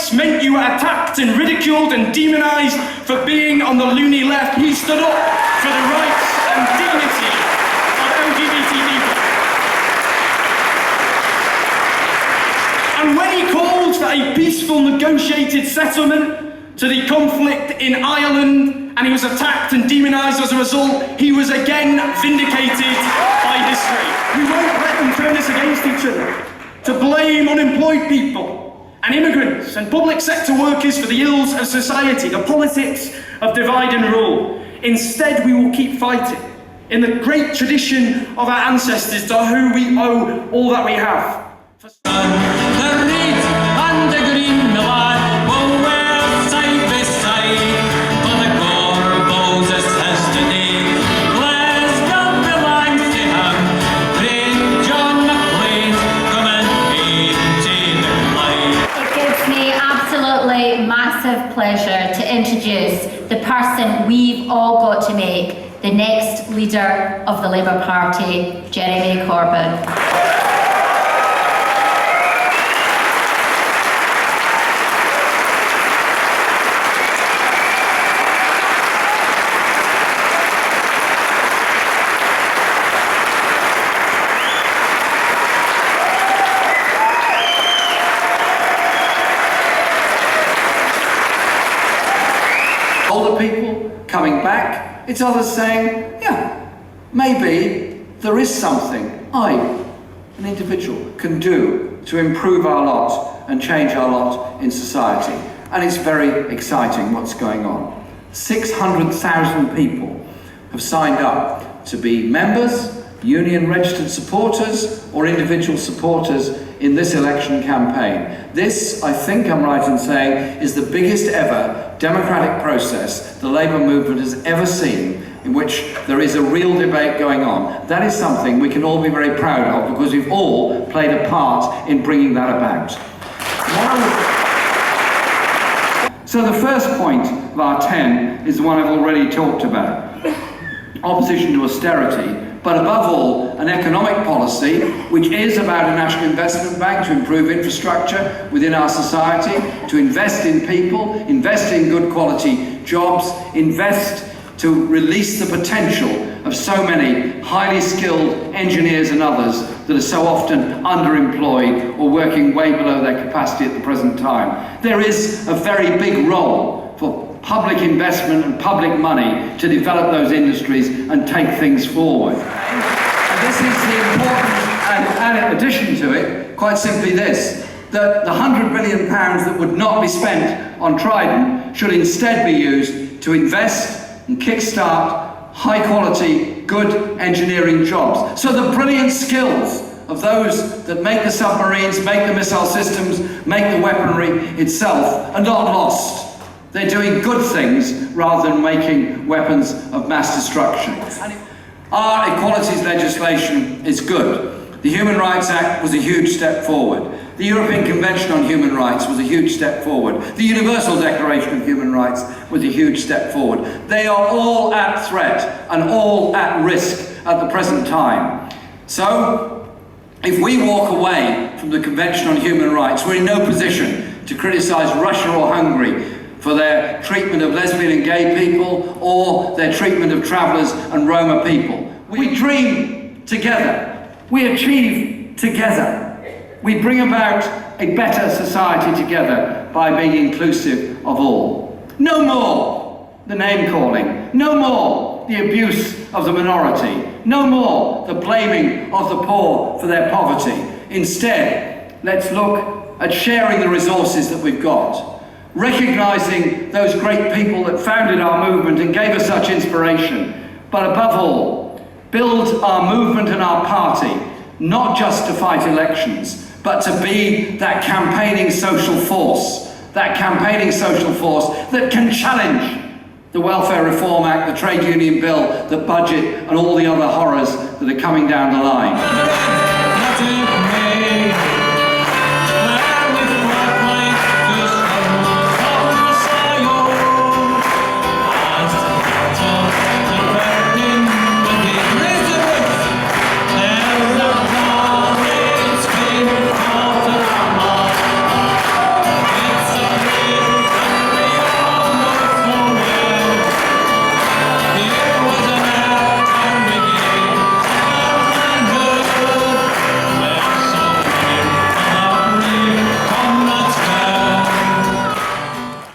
rights meant you were attacked and ridiculed and demonised for being on the loony left, he stood up for the rights and dignity of LGBT people. And when he called for a peaceful negotiated settlement to the conflict in Ireland, and he was attacked and demonised as a result, he was again vindicated by history. We won't let them turn this against each other, to blame unemployed people and immigrants and public sector workers for the ills of society, the politics of divide and rule. Instead, we will keep fighting in the great tradition of our ancestors, to whom we owe all that we have. Massive pleasure to introduce the person we've all got to make the next leader of the Labour Party, Jeremy Corbyn. Older people coming back, it's others saying, yeah, maybe there is something I, an individual, can do to improve our lot and change our lot in society. And it's very exciting what's going on. 600,000 people have signed up to be members, union registered supporters or individual supporters in this election campaign. This, I think I'm right in saying, is the biggest ever democratic process the Labour movement has ever seen, in which there is a real debate going on. That is something we can all be very proud of, because we've all played a part in bringing that about. So the first point of our 10 is the one I've already talked about. Opposition to austerity, but above all, an economic policy which is about a national investment bank to improve infrastructure within our society, to invest in people, invest in good quality jobs, invest to release the potential of so many highly skilled engineers and others that are so often underemployed or working way below their capacity at the present time. There is a very big role for public investment and public money to develop those industries and take things forward. And this is the important, and in addition to it, quite simply this, that the £100 billion that would not be spent on Trident should instead be used to invest and kickstart high quality, good engineering jobs. So the brilliant skills of those that make the submarines, make the missile systems, make the weaponry itself are not lost. They're doing good things rather than making weapons of mass destruction. Our equalities legislation is good. The Human Rights Act was a huge step forward. The European Convention on Human Rights was a huge step forward. The Universal Declaration of Human Rights was a huge step forward. They are all at threat and all at risk at the present time. So, if we walk away from the Convention on Human Rights, we're in no position to criticise Russia or Hungary for their treatment of lesbian and gay people or their treatment of travellers and Roma people. We dream together. We achieve together. We bring about a better society together by being inclusive of all. No more the name calling. No more the abuse of the minority. No more the blaming of the poor for their poverty. Instead, let's look at sharing the resources that we've got, recognising those great people that founded our movement and gave us such inspiration, but above all, build our movement and our party, not just to fight elections, but to be that campaigning social force that can challenge the Welfare Reform Act, the Trade Union Bill, the budget, and all the other horrors that are coming down the line.